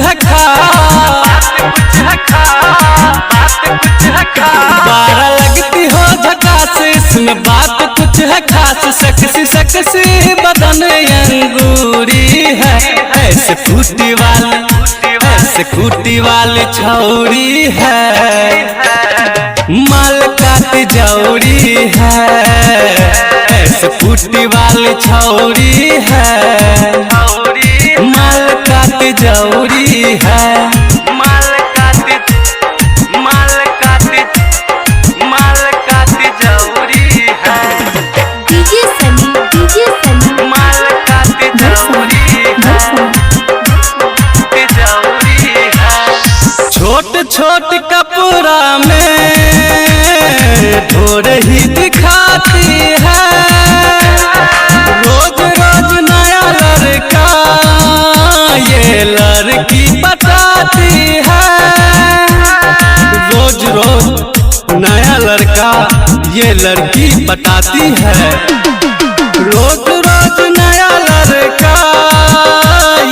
है बारह लगती हो झकास, इसमें बात कुछ है खास। सकसी सकसी बदन अंगूरी है, ऐसे फूटी वाली छौरी है, माल काटी जौरी है। ऐसे फूटी वाली छौरी है, माल काटी जौरी है। छोट छोट कपड़ा में ढोर ही दिखाती है, रोज रोज नया लड़का ये लड़की बताती है। रोज रोज नया लड़का ये लड़की बताती है, रोज रोज नया लड़का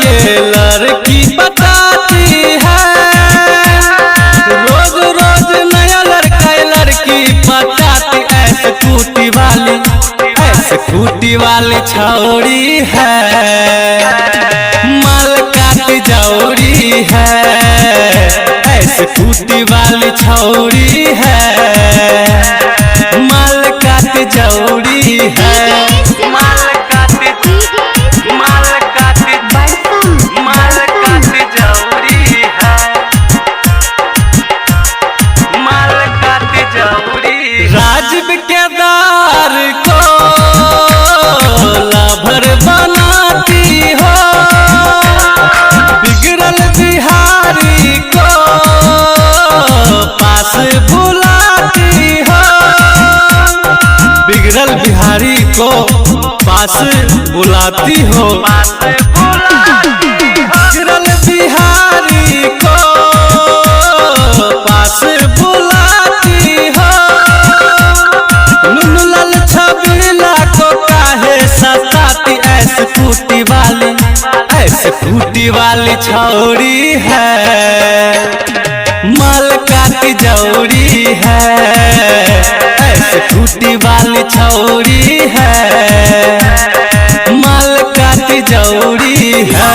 ये लड़की बताती है। रोज रोज नया लड़का लड़की बताती, ऐसे फूटी वाली छौरी है, माल काटी जौरी है। ऐसे फूटी वाली छौरी है, माल काटी जौरी है। राजीव केदार को लाभर बनाती हो, बिगड़ल बिहारी को पास बुलाती हो। बिगड़ल बिहारी को पास बुलाती हो, बिगड़ल बिहारी को पास बुलाती हो। नुनुलाल छबीला को काहे सताती, ऐसे फूटी वाली छौरी है, माल काटी जौरी है। ऐसे फूटी वाली छौरी है, माल काटी जौरी है।